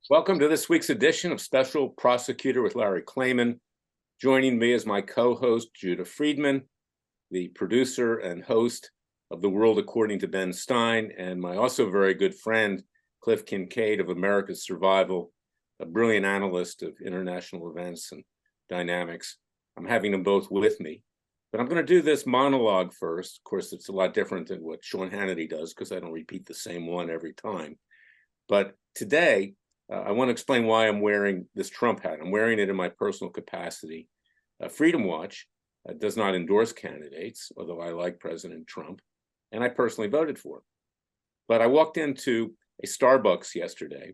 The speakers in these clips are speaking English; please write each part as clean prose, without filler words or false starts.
Welcome to this week's edition of Special Prosecutor with Larry Klayman. Joining me is my co-host, Judah Friedman, the producer and host of The World According to Ben Stein, and my also very good friend, Cliff Kincaid of America's Survival, a brilliant analyst of international events and dynamics. I'm having them both with me, but I'm going to do this monologue first. Of course, it's a lot different than what Sean Hannity does because I don't repeat the same one every time. But today, I want to explain why I'm wearing this Trump hat. I'm wearing it in my personal capacity. Freedom Watch does not endorse candidates, although I like President Trump, and I personally voted for him. But I walked into a Starbucks yesterday,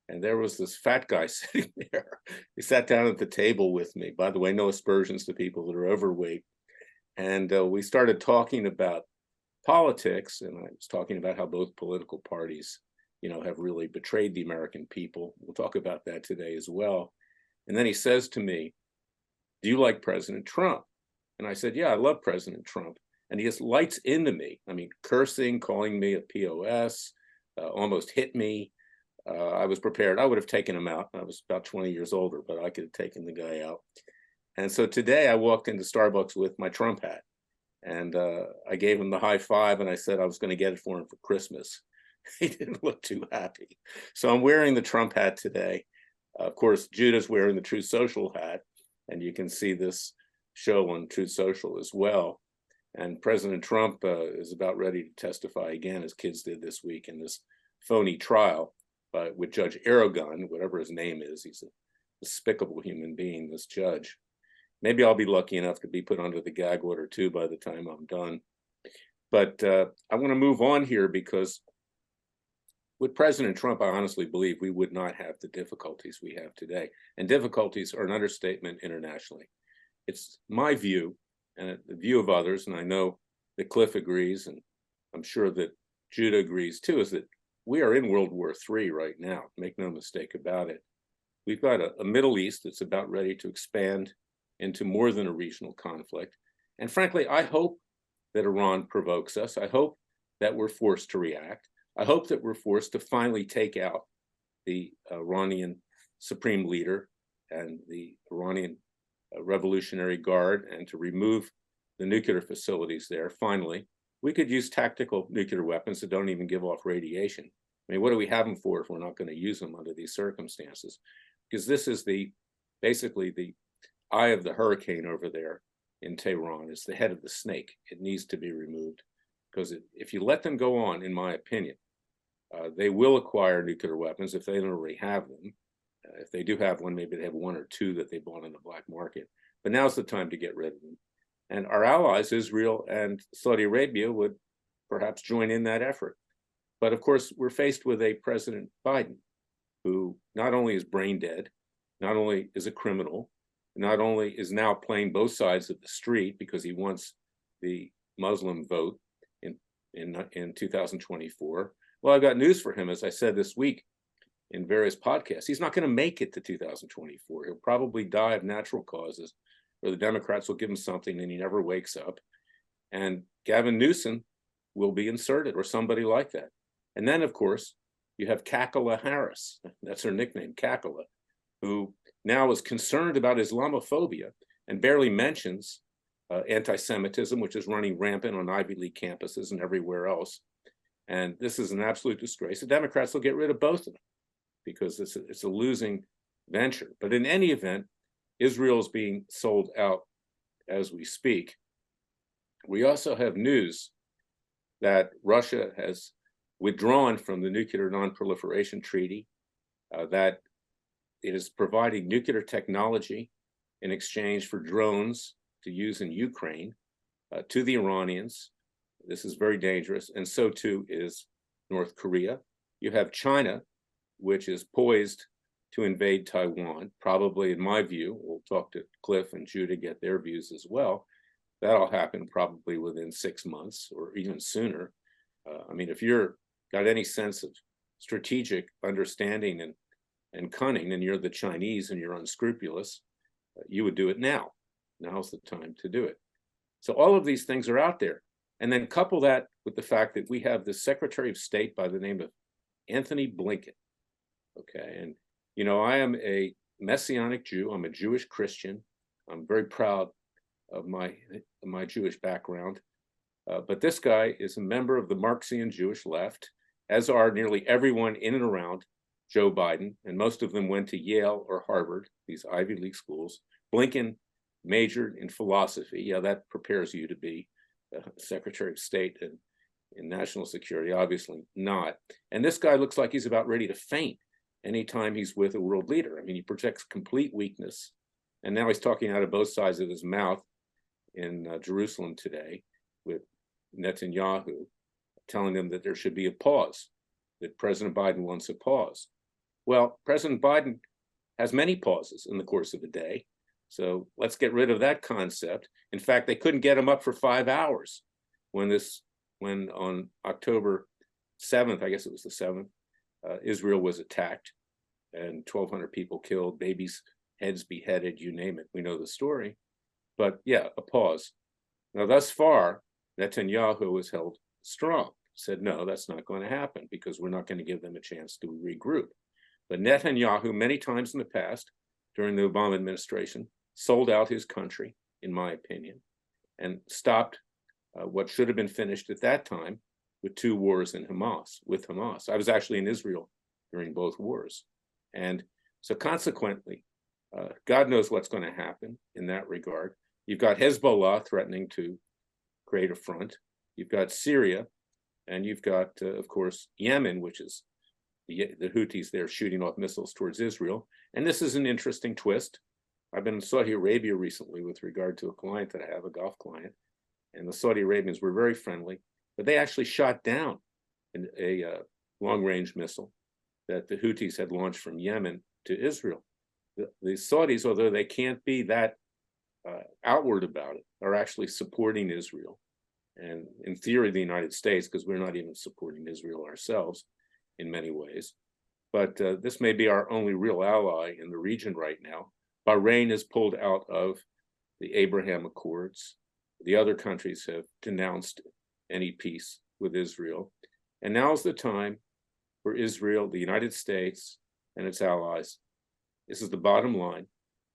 and there was this fat guy sitting there. He sat down at the table with me. By the way, no aspersions to people that are overweight. And we started talking about politics, and I was talking about how both political parties have really betrayed the American people. We'll talk about that today as well. And then he says to me, "Do you like President Trump?" And I said, "Yeah, I love President Trump." And he just lights into me. I mean, cursing, calling me a POS, almost hit me. I was prepared. I would have taken him out. I was about 20 years older, but I could have taken the guy out. And so today I walked into Starbucks with my Trump hat. And I gave him the high five, and I said I was going to get it for him for Christmas. He didn't look too happy. So I'm wearing the Trump hat today. Of course, Judah's wearing the Truth Social hat, and you can see this show on Truth Social as well. And President Trump is about ready to testify again, as kids did this week, in this phony trial with Judge Aragon, whatever his name is. He's a despicable human being, this judge. Maybe I'll be lucky enough to be put under the gag order too by the time I'm done. But I want to move on here because with President Trump, I honestly believe we would not have the difficulties we have today. And difficulties are an understatement internationally. It's my view and the view of others, and I know that Cliff agrees, and I'm sure that Judah agrees too, is that we are in World War III right now. Make no mistake about it. We've got a Middle East that's about ready to expand into more than a regional conflict. And frankly, I hope that Iran provokes us. I hope that we're forced to react. I hope that we're forced to finally take out the Iranian supreme leader and the Iranian Revolutionary Guard and to remove the nuclear facilities there. Finally, we could use tactical nuclear weapons that don't even give off radiation. I mean, what do we have them for if we're not going to use them under these circumstances? Because this is basically the eye of the hurricane over there in Tehran. It's the head of the snake. It needs to be removed. Because if you let them go on, in my opinion, they will acquire nuclear weapons if they don't already have them. If they do have one, maybe they have one or two that they bought on the black market. But now's the time to get rid of them. And our allies, Israel and Saudi Arabia, would perhaps join in that effort. But of course, we're faced with a President Biden who not only is brain dead, not only is a criminal, not only is now playing both sides of the street because he wants the Muslim vote in 2024. Well, I've got news for him. As I said this week in various podcasts, he's not going to make it to 2024. He'll probably die of natural causes, or the Democrats will give him something and he never wakes up. And Gavin Newsom will be inserted, or somebody like that. And then, of course, you have Kamala Harris. That's her nickname, Kamala, who now is concerned about Islamophobia and barely mentions anti-Semitism, which is running rampant on Ivy League campuses and everywhere else. And this is an absolute disgrace. The Democrats will get rid of both of them because it's a losing venture. But in any event, Israel is being sold out as we speak. We also have news that Russia has withdrawn from the Nuclear Non-Proliferation Treaty, that it is providing nuclear technology in exchange for drones to use in Ukraine to the Iranians. This is very dangerous, and so too is North Korea. You have China, which is poised to invade Taiwan, probably, in my view. We'll talk to Cliff and Judah, get their views as well. That'll happen probably within 6 months or even sooner. I mean, if you're got any sense of strategic understanding and cunning, and you're the Chinese and you're unscrupulous, you would do it now. Now's the time to do it. So all of these things are out there. And then couple that with the fact that we have the Secretary of State by the name of Anthony Blinken. Okay, and You know, I am a Messianic Jew. I'm a Jewish Christian. I'm very proud of my Jewish background. But this guy is a member of the Marxian Jewish left, as are nearly everyone in and around Joe Biden, and most of them went to Yale or Harvard, these Ivy League schools. Blinken majored in philosophy. Yeah, that prepares you to be Secretary of State and in national security, obviously not. And this guy looks like he's about ready to faint anytime he's with a world leader. I mean, he projects complete weakness. And now he's talking out of both sides of his mouth in Jerusalem today with Netanyahu, telling them that there should be a pause, that President Biden wants a pause. Well, President Biden has many pauses in the course of a day. So let's get rid of that concept. In fact, they couldn't get him up for 5 hours when on October 7th, I guess it was the 7th, Israel was attacked and 1,200 people killed, babies' heads beheaded, you name it. We know the story. But yeah, a pause. Now, thus far, Netanyahu was held strong, said, no, that's not going to happen because we're not going to give them a chance to regroup. But Netanyahu, many times in the past, during the Obama administration, sold out his country, in my opinion, and stopped what should have been finished at that time with 2 wars with Hamas. I was actually in Israel during both wars. And so consequently, God knows what's going to happen in that regard. You've got Hezbollah threatening to create a front. You've got Syria, and you've got, of course, Yemen, which is the Houthis there shooting off missiles towards Israel. And this is an interesting twist. I've been in Saudi Arabia recently with regard to a client that I have, a golf client, and the Saudi Arabians were very friendly, but they actually shot down a long-range missile that the Houthis had launched from Yemen to Israel. The Saudis, although they can't be that outward about it, are actually supporting Israel. And in theory, the United States, because we're not even supporting Israel ourselves in many ways. But this may be our only real ally in the region right now. Bahrain is pulled out of the Abraham Accords. The other countries have denounced any peace with Israel. And now's the time for Israel, the United States, and its allies. This is the bottom line,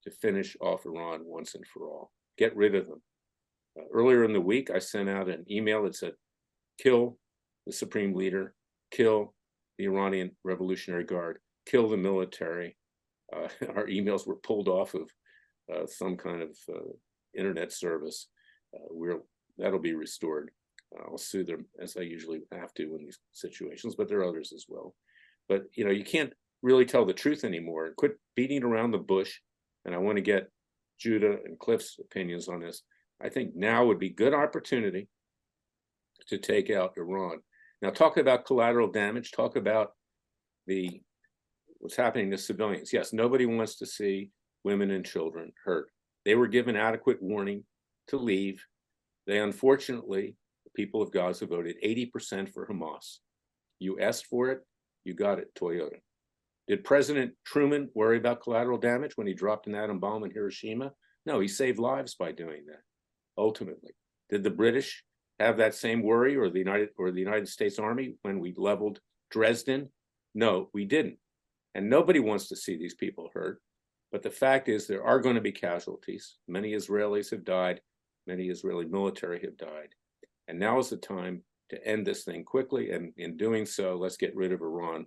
to finish off Iran once and for all. Get rid of them. Earlier in the week, I sent out an email that said, kill the supreme leader, kill the Iranian Revolutionary Guard, kill the military. Our emails were pulled off of some kind of internet service. That'll be restored. I'll sue them, as I usually have to in these situations, but there are others as well. But you can't really tell the truth anymore. Quit beating around the bush. And I want to get Judah and Cliff's opinions on this. I think now would be good opportunity to take out Iran. Now, talk about collateral damage. Talk about what's happening to civilians. Yes, nobody wants to see women and children hurt. They were given adequate warning to leave. They, unfortunately, the people of Gaza voted 80% for Hamas. You asked for it, you got it, Toyota. Did President Truman worry about collateral damage when he dropped an atom bomb in Hiroshima? No, he saved lives by doing that, ultimately. Did the British have that same worry, or the United States Army, when we leveled Dresden? No, we didn't. And nobody wants to see these people hurt. But the fact is there are going to be casualties. Many Israelis have died. Many Israeli military have died. And now is the time to end this thing quickly. And in doing so, let's get rid of Iran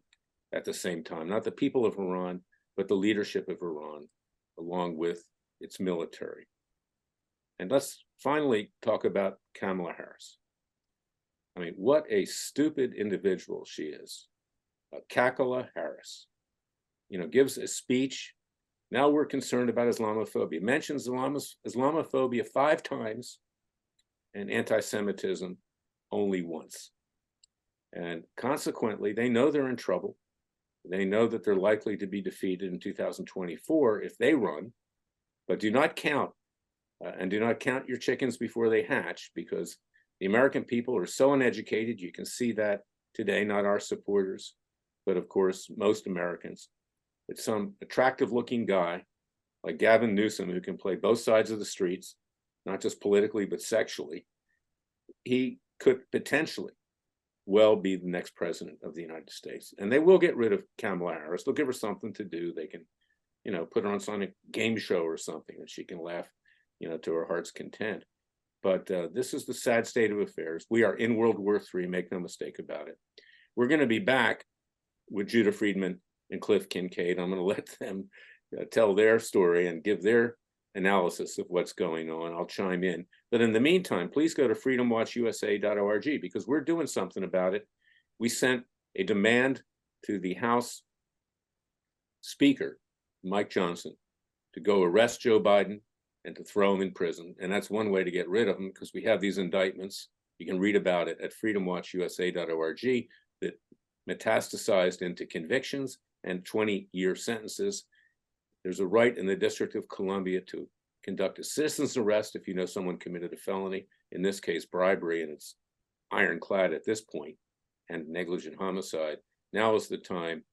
at the same time. Not the people of Iran, but the leadership of Iran, along with its military. And let's finally talk about Kamala Harris. I mean, what a stupid individual she is. Kamala Harris, gives a speech. Now we're concerned about Islamophobia. Mentions Islamophobia 5 times and anti-Semitism only once. And consequently, they know they're in trouble. They know that they're likely to be defeated in 2024 if they run, but do not count and do not count your chickens before they hatch, because the American people are so uneducated. You can see that today, not our supporters, but of course, most Americans. It's some attractive looking guy like Gavin Newsom, who can play both sides of the streets, not just politically, but sexually. He could potentially well be the next president of the United States. And they will get rid of Kamala Harris. They'll give her something to do. They can, put her on some game show or something, and she can laugh, to her heart's content. But this is the sad state of affairs. We are in World War III, make no mistake about it. We're going to be back with Judah Friedman and Cliff Kincaid. I'm going to let them tell their story and give their analysis of what's going on. I'll chime in. But in the meantime, please go to freedomwatchusa.org, because we're doing something about it. We sent a demand to the House Speaker, Mike Johnson, to go arrest Joe Biden and to throw him in prison. And that's one way to get rid of him, because we have these indictments. You can read about it at freedomwatchusa.org that metastasized into convictions and 20-year sentences. There's a right in the District of Columbia to conduct a citizen's arrest if you know someone committed a felony, in this case, bribery, and it's ironclad at this point, and negligent homicide. Now is the time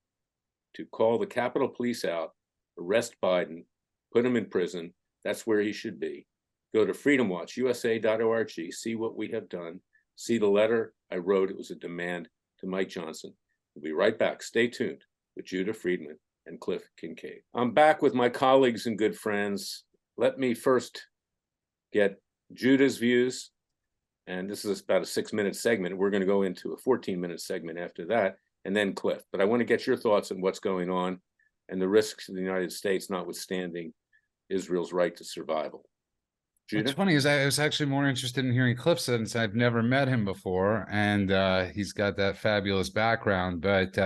to call the Capitol Police out, arrest Biden, put him in prison. That's where he should be. Go to freedomwatchusa.org, see what we have done, see the letter I wrote. It was a demand to Mike Johnson. We'll be right back. Stay tuned with Judah Friedman and Cliff Kincaid. I'm back with my colleagues and good friends. Let me first get Judah's views, and this is about a 6-minute segment. We're going to go into a 14-minute segment after that, and then Cliff. But I want to get your thoughts on what's going on and the risks to the United States, notwithstanding Israel's right to survival. Judah? What's funny is I was actually more interested in hearing Cliff since I've never met him before, and he's got that fabulous background. But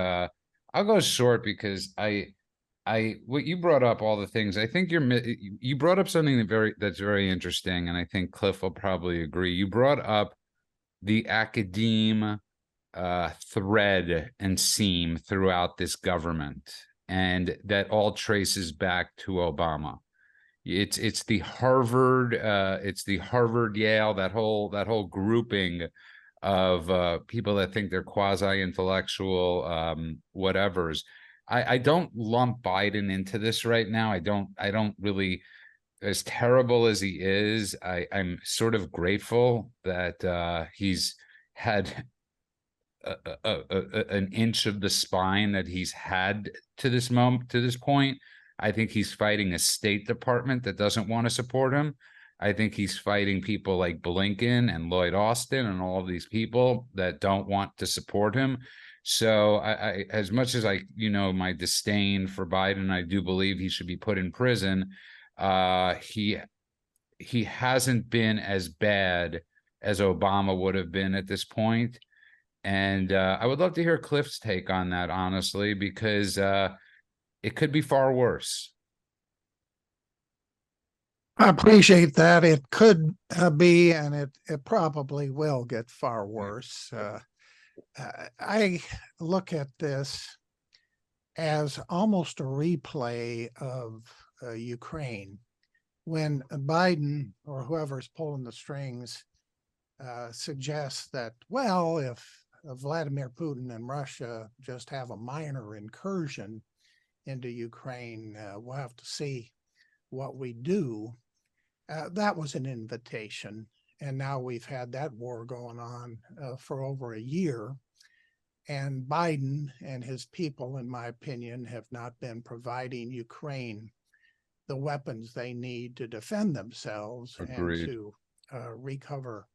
I'll go short because what you brought up, all the things, I think you brought up something that's very interesting, and I think Cliff will probably agree. You brought up the academe thread and seam throughout this government, and that all traces back to Obama. It's the Harvard, Yale, that whole grouping of people that think they're quasi-intellectual whatevers. I don't lump Biden into this right now. I don't really, as terrible as he is, I'm sort of grateful that he's had an inch of the spine that he's had to this point. I think he's fighting a State Department that doesn't want to support him. I think he's fighting people like Blinken and Lloyd Austin and all of these people that don't want to support him. So I as much as my disdain for Biden, I do believe he should be put in prison. He hasn't been as bad as Obama would have been at this point. And I would love to hear Cliff's take on that, honestly, because it could be far worse. I appreciate that. It could be, and it probably will get far worse. I look at this as almost a replay of Ukraine, when Biden or whoever's pulling the strings suggests that, well, if Vladimir Putin and Russia just have a minor incursion into Ukraine, we'll have to see what we do. That was an invitation, and now we've had that war going on for over a year, and Biden and his people, in my opinion, have not been providing Ukraine the weapons they need to defend themselves. Agreed. And to recover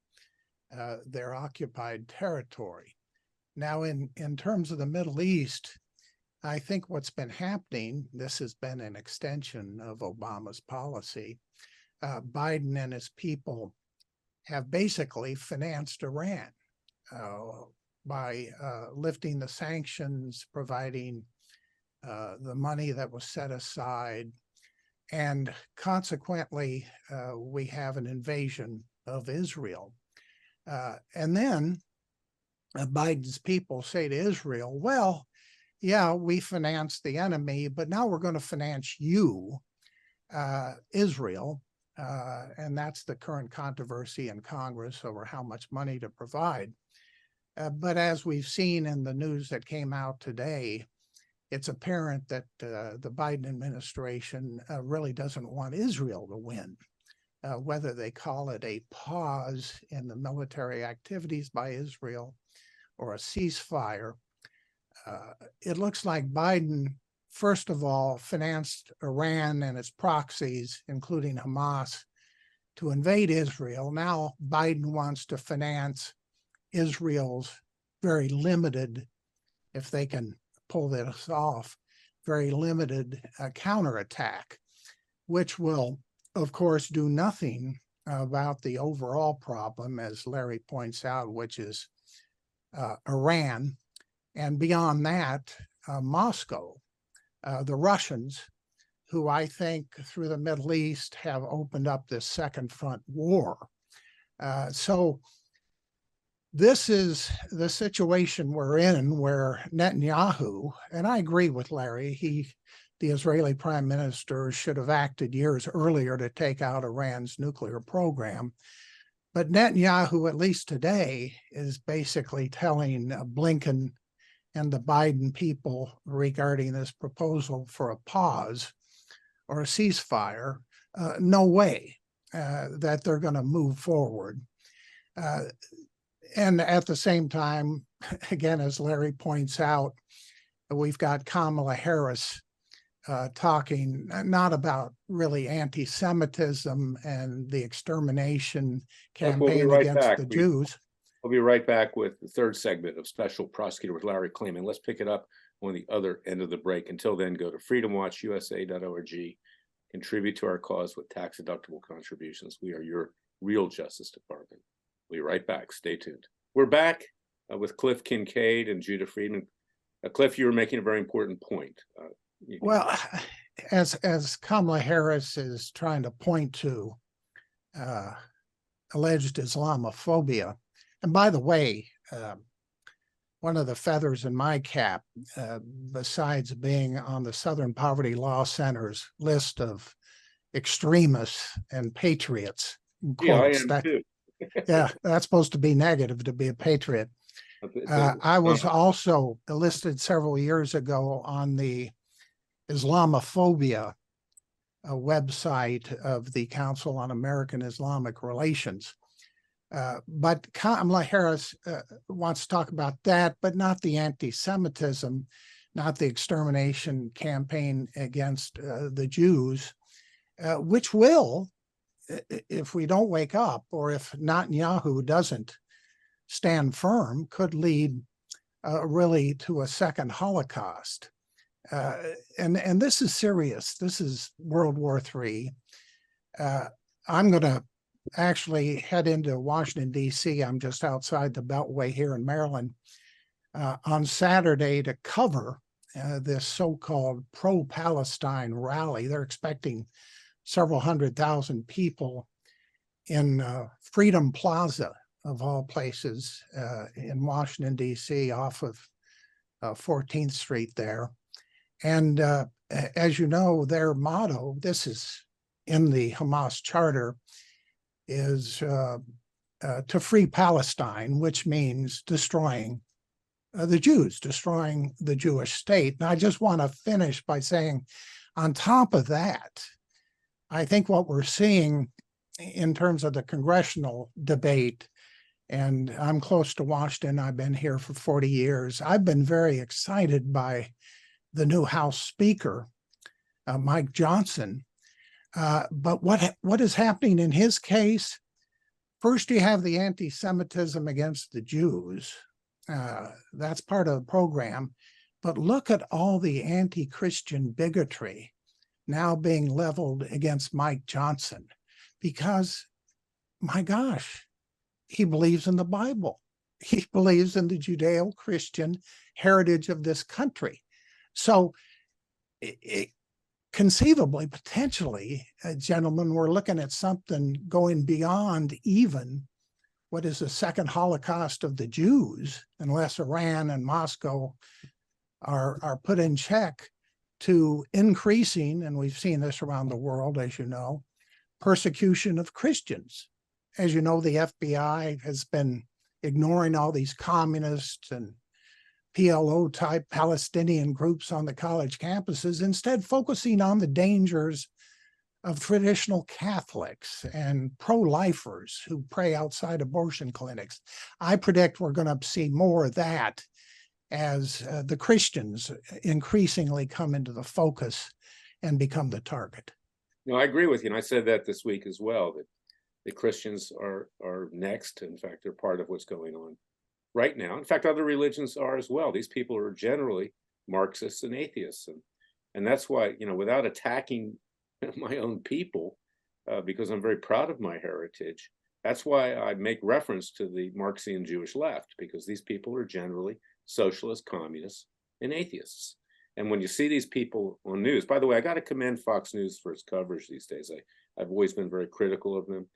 their occupied territory. Now, in terms of the Middle East, I think what's been happening, this has been an extension of Obama's policy. Biden and his people have basically financed Iran by lifting the sanctions, providing the money that was set aside, and consequently, we have an invasion of Israel. And then Biden's people say to Israel, well, yeah, we financed the enemy, but now we're going to finance you, Israel. And that's the current controversy in Congress over how much money to provide. But as we've seen in the news that came out today, it's apparent that the Biden administration really doesn't want Israel to win. Whether they call it a pause in the military activities by Israel or a ceasefire. It looks like Biden, first of all, financed Iran and its proxies, including Hamas, to invade Israel. Now Biden wants to finance Israel's very limited, if they can pull this off, very limited counterattack, which will, of course, do nothing about the overall problem, as Larry points out, which is Iran. And beyond that, Moscow, the Russians, who I think through the Middle East have opened up this second front war. So this is the situation we're in, where Netanyahu, and I agree with Larry, the Israeli prime minister should have acted years earlier to take out Iran's nuclear program. But Netanyahu, at least today, is basically telling Blinken and the Biden people regarding this proposal for a pause or a ceasefire, no way that they're going to move forward. And at the same time, again, as Larry points out, we've got Kamala Harris talking not about really anti-Semitism and the extermination campaign against the Jews. We'll be right back with the third segment of Special Prosecutor with Larry Klayman. Let's pick it up on the other end of the break. Until then, go to freedomwatchusa.org. Contribute to our cause with tax-deductible contributions. We are your real Justice Department. We'll be right back. Stay tuned. We're back with Cliff Kincaid and Judah Friedman. Cliff, you were making a very important point. Well, as Kamala Harris is trying to point to alleged Islamophobia, and by the way, one of the feathers in my cap, besides being on the Southern Poverty Law Center's list of extremists and patriots, Yeah, I am too. Yeah, that's supposed to be negative, to be a patriot. I was also listed several years ago on the Islamophobia website of the Council on American Islamic Relations. But Kamala Harris wants to talk about that, but not the anti-Semitism, not the extermination campaign against the Jews, which will, if we don't wake up, or if Netanyahu doesn't stand firm, could lead really to a second Holocaust. And this is serious. This is World War III. I'm going to actually head into Washington, D.C. I'm just outside the Beltway here in Maryland on Saturday to cover this so-called pro-Palestine rally. They're expecting several 100,000 people in Freedom Plaza, of all places, in Washington, D.C., off of 14th Street there. And as you know, their motto, this is in the Hamas charter, is to free Palestine, which means destroying the Jews, destroying the Jewish state. And I just want to finish by saying, on top of that, I think what we're seeing in terms of the congressional debate, and I'm close to Washington, I've been here for 40 years, I've been very excited by the new House Speaker, Mike Johnson. But what is happening in his case? First, you have the anti-Semitism against the Jews. That's part of the program. But look at all the anti-Christian bigotry now being leveled against Mike Johnson, because, my gosh, he believes in the Bible. He believes in the Judeo-Christian heritage of this country. So conceivably, potentially, gentlemen, we're looking at something going beyond even what is the second Holocaust of the Jews, unless Iran and Moscow are put in check, to increasing, and we've seen this around the world, as you know, persecution of Christians. As you know, the FBI has been ignoring all these communists and PLO-type Palestinian groups on the college campuses, instead focusing on the dangers of traditional Catholics and pro-lifers who pray outside abortion clinics. I predict we're going to see more of that as the Christians increasingly come into the focus and become the target. No, I agree with you, and I said that this week as well, that the Christians are next. In fact, they're part of what's going on right now. In fact, other religions are as well. These people are generally Marxists and atheists, and that's why, you know, without attacking my own people, because I'm very proud of my heritage, that's why I make reference to the Marxian Jewish left, because these people are generally socialists, communists, and atheists. And when you see these people on news, by the way, I got to commend Fox News for its coverage these days. I've always been very critical of them,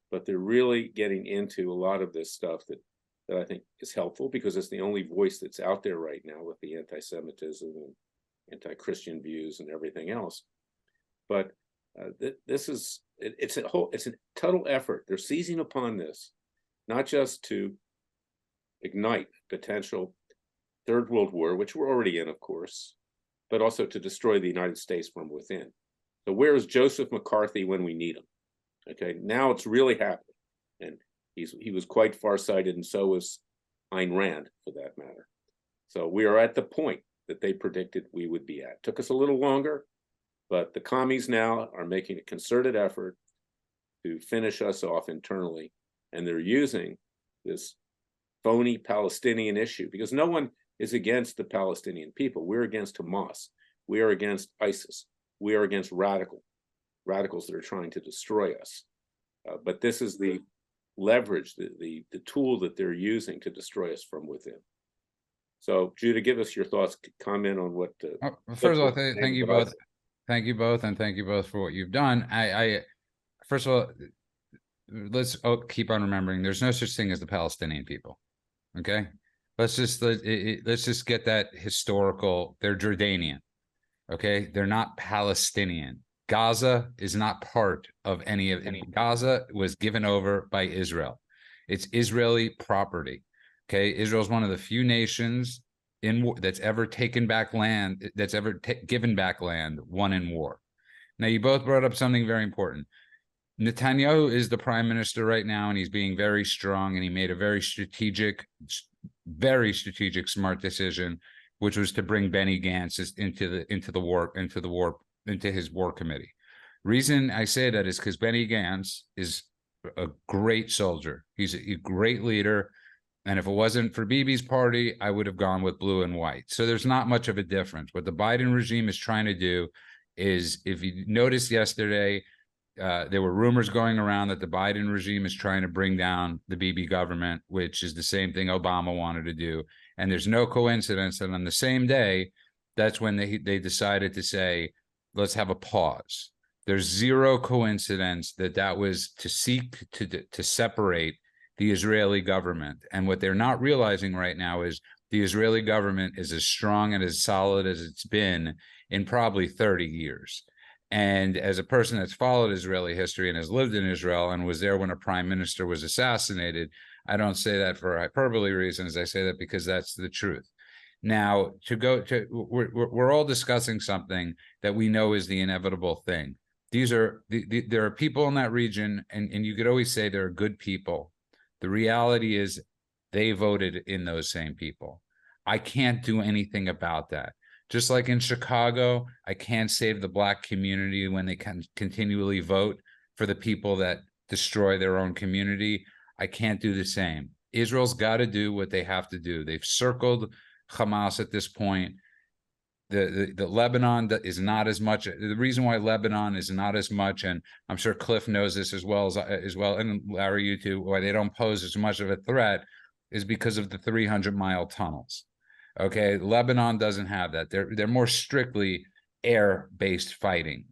but they're really getting into a lot of this stuff that I think is helpful, because it's the only voice that's out there right now with the anti-Semitism and anti-Christian views and everything else. But it's a total effort. They're seizing upon this, not just to ignite potential Third World War, which we're already in, of course, but also to destroy the United States from within. So where is Joseph McCarthy when we need him? Okay, now it's really happening. And he was quite farsighted, and so was Ayn Rand, for that matter. So we are at the point that they predicted we would be at. Took us a little longer, but the commies now are making a concerted effort to finish us off internally. And they're using this phony Palestinian issue, because no one is against the Palestinian people. We're against Hamas. We are against ISIS. We are against radicals that are trying to destroy us. But this is the leverage, the tool that they're using to destroy us from within. So, Judah, give us your thoughts, comment on what. First of all, thank you both. Thank you both, and thank you both for what you've done. I first of all, let's keep on remembering there's no such thing as the Palestinian people. Okay, let's just get that historical. They're Jordanian. Okay, they're not Palestinian. Gaza is not part of any. Gaza was given over by Israel. It's Israeli property. Okay, Israel is one of the few nations that's ever taken back land, that's ever given back land won in war. Now, you both brought up something very important. Netanyahu is the prime minister right now, and he's being very strong, and he made a very strategic, smart decision, which was to bring Benny Gantz into his war committee. Reason I say that is because Benny Gantz is a great soldier. He's a great leader. And if it wasn't for Bibi's party, I would have gone with blue and white. So there's not much of a difference. What the Biden regime is trying to do is, if you noticed yesterday, there were rumors going around that the Biden regime is trying to bring down the Bibi government, which is the same thing Obama wanted to do. And there's no coincidence that on the same day, that's when they decided to say, let's have a pause. There's zero coincidence that was to seek to separate the Israeli government. And what they're not realizing right now is the Israeli government is as strong and as solid as it's been in probably 30 years. And as a person that's followed Israeli history and has lived in Israel and was there when a prime minister was assassinated, I don't say that for hyperbole reasons. I say that because that's the truth. Now, we're all discussing something that we know is the inevitable thing. There are people in that region, and you could always say there are good people. The reality is they voted in those same people. I can't do anything about that. Just like in Chicago, I can't save the Black community when they can continually vote for the people that destroy their own community. I can't do the same. Israel's got to do what they have to do. They've circled Hamas at this point. The Lebanon is not as much. The reason why Lebanon is not as much, and I'm sure Cliff knows this as well, and Larry, you too, why they don't pose as much of a threat is because of the 300-mile tunnels. Okay, Lebanon doesn't have that. They're more strictly air-based fighting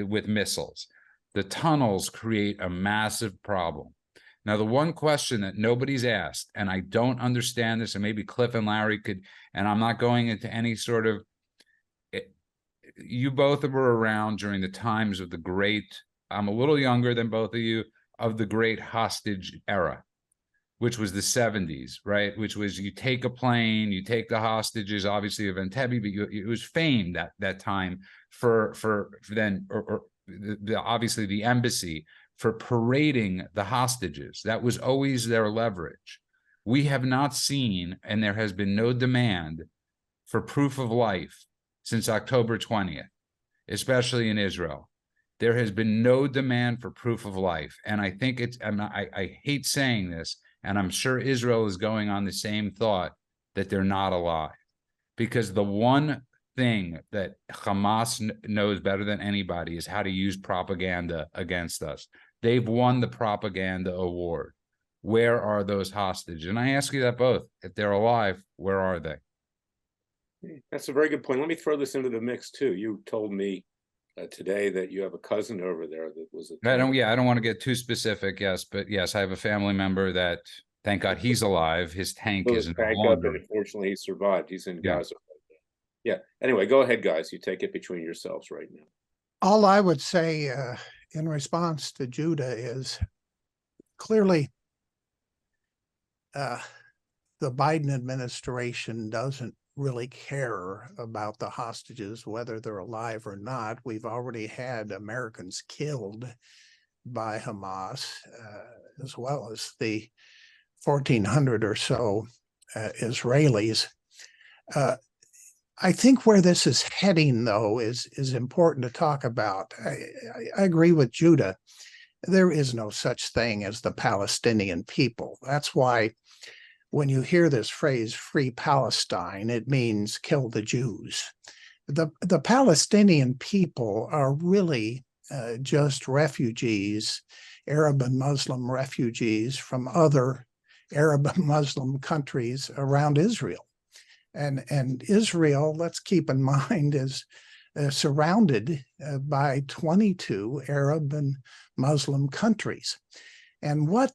with missiles. The tunnels create a massive problem. Now, the one question that nobody's asked, and I don't understand this, and maybe Cliff and Larry could, and I'm not going into any sort of, you both were around during the times of the great, I'm a little younger than both of you, of the great hostage era, which was the 70s, right? Which was, you take a plane, you take the hostages, obviously of Entebbe, but it was famed that time for then, or obviously the embassy for parading the hostages. That was always their leverage. We have not seen, and there has been no demand for proof of life since October 20th, especially in Israel. There has been no demand for proof of life. And I think I hate saying this, and I'm sure Israel is going on the same thought that they're not alive. Because the one thing that Hamas knows better than anybody is how to use propaganda against us. They've won the propaganda award. Where are those hostages? And I ask you that both. If they're alive, where are they? That's a very good point. Let me throw this into the mix too. You told me today that you have a cousin over there that was a I don't want to get too specific, yes, but yes, I have a family member that, thank God he's alive. His tank is no longer. And unfortunately, he survived. He's in Yeah. Gaza right now. Yeah. Anyway, go ahead, guys. You take it between yourselves right now. All I would say in response to Judah is clearly the Biden administration doesn't really care about the hostages, whether they're alive or not. We've already had Americans killed by Hamas, as well as the 1,400 or so Israelis. I think where this is heading, though, is important to talk about. I agree with Judah. There is no such thing as the Palestinian people. That's why when you hear this phrase, free Palestine, it means kill the Jews. The Palestinian people are really just refugees, Arab and Muslim refugees from other Arab and Muslim countries around Israel. And Israel, let's keep in mind, is surrounded by 22 Arab and Muslim countries. And what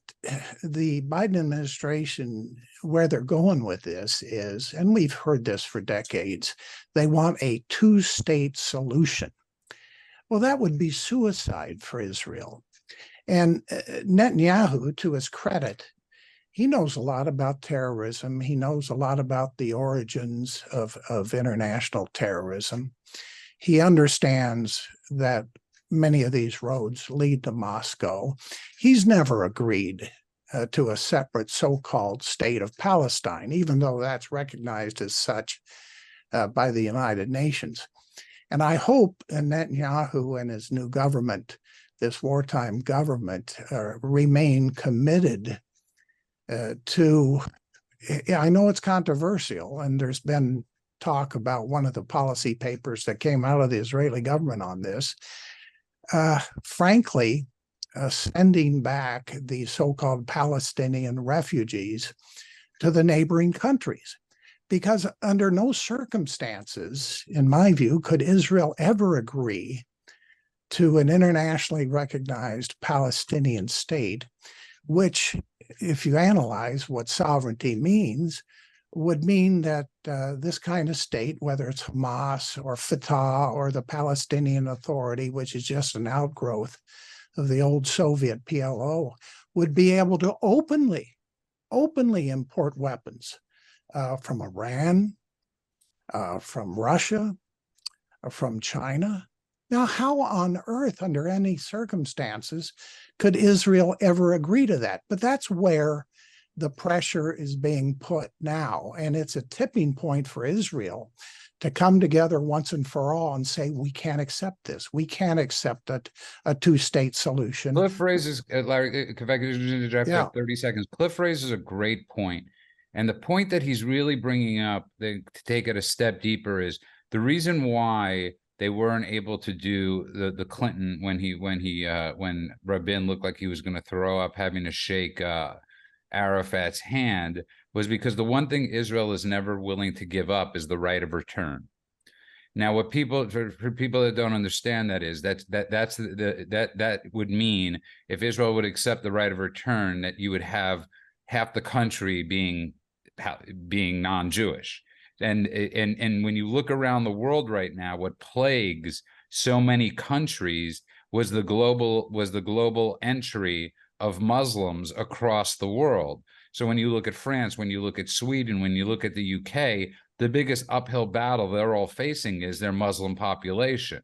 the Biden administration, where they're going with this is, and we've heard this for decades, they want a two-state solution. Well, that would be suicide for Israel. And Netanyahu, to his credit, he knows a lot about terrorism. He knows a lot about the origins of international terrorism. He understands that many of these roads lead to Moscow. He's never agreed to a separate so-called state of Palestine, even though that's recognized as such by the United Nations. And I hope Netanyahu and his new government, this wartime government, remain committed to, I know it's controversial, and there's been talk about one of the policy papers that came out of the Israeli government on this. Frankly, sending back the so-called Palestinian refugees to the neighboring countries. Because under no circumstances, in my view, could Israel ever agree to an internationally recognized Palestinian state, which, if you analyze what sovereignty means, would mean that this kind of state, whether it's Hamas or Fatah or the Palestinian Authority, which is just an outgrowth of the old Soviet PLO, would be able to openly import weapons from Iran, from Russia, from China. Now, how on earth, under any circumstances, could Israel ever agree to that? But that's where the pressure is being put now. And it's a tipping point for Israel to come together once and for all and say, we can't accept this. We can't accept a two-state solution. Cliff raises, Larry, if I could just interject for 30 seconds. Cliff raises a great point. And the point that he's really bringing up, to take it a step deeper, is the reason why they weren't able to do the Clinton when Rabin looked like he was going to throw up, having to shake Arafat's hand, was because the one thing Israel is never willing to give up is the right of return. Now, what people, for people that don't understand that is that would mean if Israel would accept the right of return, that you would have half the country being non-Jewish. And when you look around the world right now, what plagues so many countries was the global entry of Muslims across the world. So when you look at France, when you look at Sweden, when you look at the UK, the biggest uphill battle they're all facing is their Muslim population.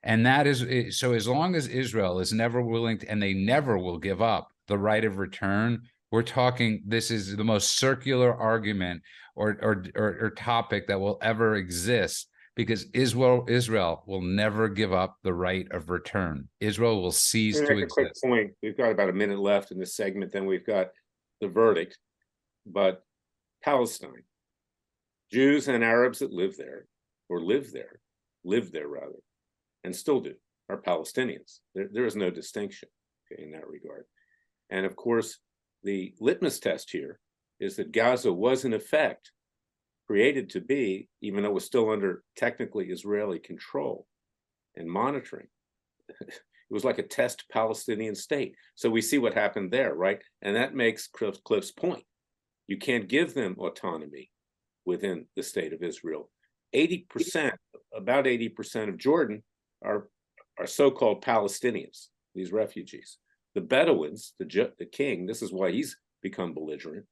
And that is, so as long as Israel is never willing to, and they never will give up the right of return, we're talking, this is the most circular argument or topic that will ever exist, because Israel will never give up the right of return. Israel will cease to Make a quick exist. point. We've got about a minute left in this segment, then we've got the verdict. But Palestine, Jews and Arabs that live there, or lived there rather, and still do, are Palestinians. There is no distinction, okay, in that regard. And of course, the litmus test here is that Gaza was in effect created to be, even though it was still under technically Israeli control and monitoring, it was like a test Palestinian state. So we see what happened there, right? And that makes Cliff's point. You can't give them autonomy within the state of Israel. 80%, about 80% of Jordan are so-called Palestinians, these refugees. The Bedouins, the king, this is why he's become belligerent.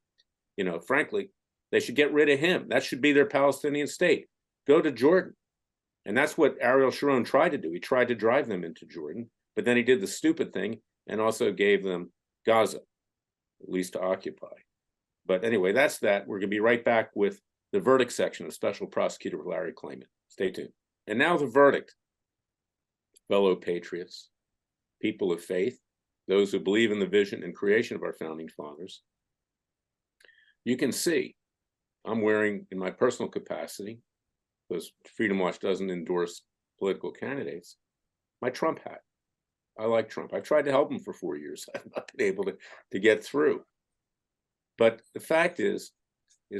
You know, frankly, they should get rid of him. That should be their Palestinian state. Go to Jordan. And that's what Ariel Sharon tried to do. He tried to drive them into Jordan, but then he did the stupid thing and also gave them Gaza, at least to occupy. But anyway, that's that. We're going to be right back with the verdict section of Special Prosecutor Larry Klayman. Stay tuned. And now the verdict. Fellow patriots, people of faith, those who believe in the vision and creation of our founding fathers, you can see I'm wearing, in my personal capacity, because Freedom Watch doesn't endorse political candidates, my Trump hat. I like Trump. I've tried to help him for 4 years. I've not been able to get through. But the fact is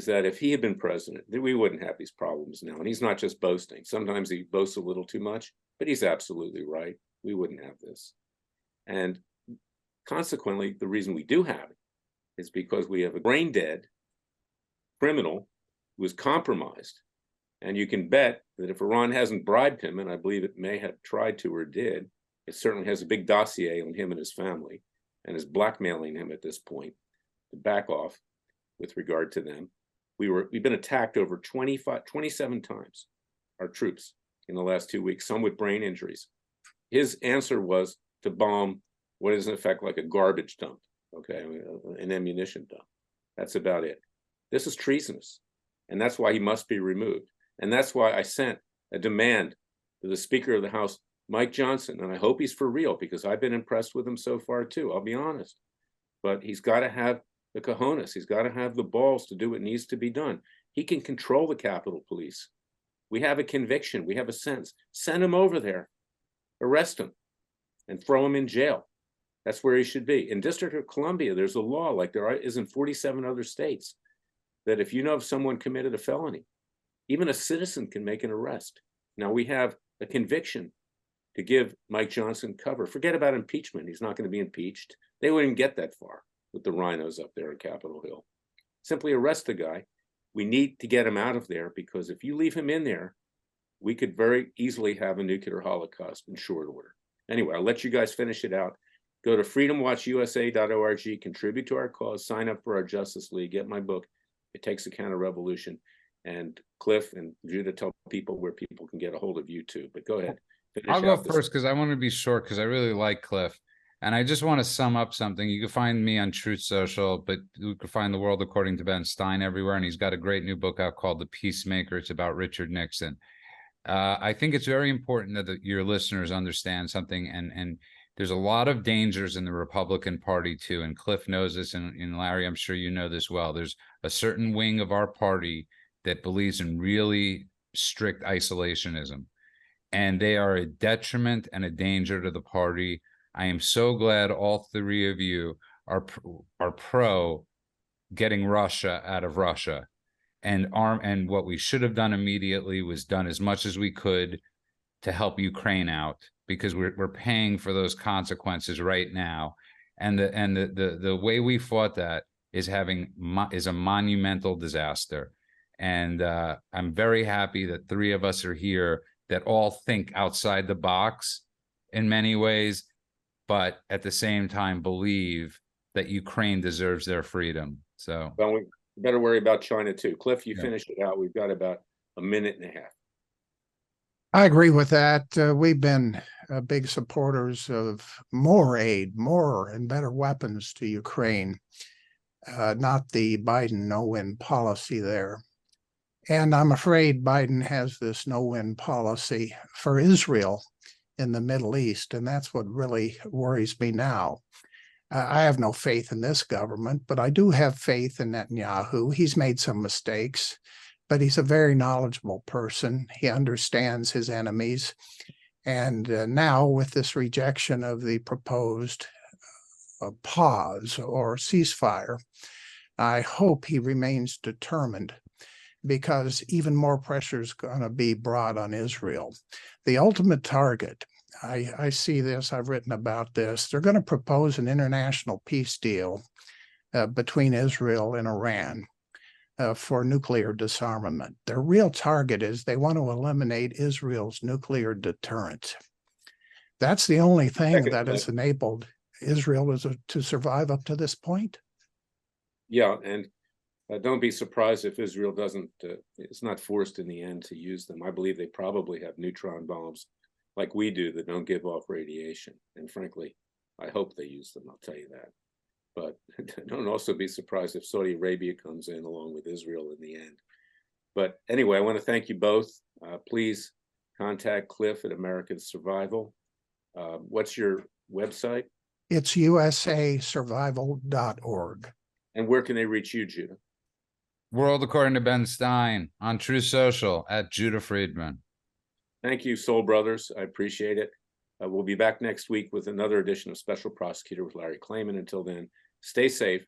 that if he had been president, we wouldn't have these problems now. And he's not just boasting. Sometimes he boasts a little too much, but he's absolutely right. We wouldn't have this. And consequently, the reason we do have it is because we have a brain dead criminal who is compromised. And you can bet that if Iran hasn't bribed him, and I believe it may have tried to or did, it certainly has a big dossier on him and his family and is blackmailing him at this point to back off with regard to them. We've been attacked over 27 times, our troops, in the last 2 weeks, some with brain injuries. His answer was to bomb what is in effect like a garbage dump, okay, an ammunition dump. That's about it. This is treasonous, and that's why he must be removed. And that's why I sent a demand to the Speaker of the House, Mike Johnson, and I hope he's for real, because I've been impressed with him so far too, I'll be honest. But he's got to have the cojones, he's got to have the balls to do what needs to be done. He can control the Capitol Police. We have a conviction, we have a sentence. Send him over there, arrest him, and throw him in jail. That's where he should be. In District of Columbia, there's a law, like there is in 47 other states, that if you know if someone committed a felony, even a citizen can make an arrest. Now we have a conviction to give Mike Johnson cover. Forget about impeachment. He's not going to be impeached. They wouldn't get that far with the rhinos up there at Capitol Hill. Simply arrest the guy. We need to get him out of there, because if you leave him in there, we could very easily have a nuclear holocaust in short order. Anyway, I'll let you guys finish it out. Go to freedomwatchusa.org, contribute to our cause, sign up for our Justice League, get my book, It Takes a Counter-Revolution. And Cliff and Judah, tell people where people can get a hold of you too. But go ahead. I'll go first because I want to be short, because I really like Cliff. And I just want to sum up something. You can find me on Truth Social, but you can find The World According to Ben Stein everywhere. And he's got a great new book out called The Peacemaker. It's about Richard Nixon. I think it's very important that your listeners understand something. And there's a lot of dangers in the Republican Party too. And Cliff knows this. And Larry, I'm sure you know this well. There's a certain wing of our party that believes in really strict isolationism. And they are a detriment and a danger to the party. I am so glad all three of you are pro getting Russia out of Russia, and what we should have done immediately was done as much as we could to help Ukraine out, because we're paying for those consequences right now. And the way we fought that is a monumental disaster. And I'm very happy that three of us are here that all think outside the box in many ways, but at the same time believe that Ukraine deserves their freedom. So, well, we better worry about China too. Cliff, you finish it out. We've got about a minute and a half. I agree with that. We've been big supporters of more aid, more and better weapons to Ukraine, not the Biden no-win policy there. And I'm afraid Biden has this no-win policy for Israel in the Middle East, and that's what really worries me now. I have no faith in this government, but I do have faith in Netanyahu. He's made some mistakes, but he's a very knowledgeable person. He understands his enemies. And now with this rejection of the proposed pause or ceasefire, I hope he remains determined, because even more pressure is going to be brought on Israel. The ultimate target, I see this, I've written about this, they're going to propose an international peace deal between Israel and Iran for nuclear disarmament. Their real target is they want to eliminate Israel's nuclear deterrent. That's the only thing that has enabled Israel to survive up to this point. Yeah, and don't be surprised if Israel is not forced in the end to use them. I believe they probably have neutron bombs like we do that don't give off radiation. And frankly, I hope they use them, I'll tell you that. But don't also be surprised if Saudi Arabia comes in along with Israel in the end. But anyway, I want to thank you both. Please contact Cliff at American Survival. What's your website? It's usasurvival.org. And where can they reach you, Judah? World According to Ben Stein on True Social at Judah Friedman. Thank you, Soul Brothers. I appreciate it. We'll be back next week with another edition of Special Prosecutor with Larry Klayman. Until then, stay safe.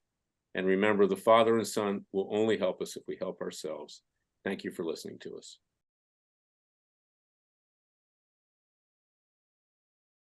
And remember, the Father and Son will only help us if we help ourselves. Thank you for listening to us.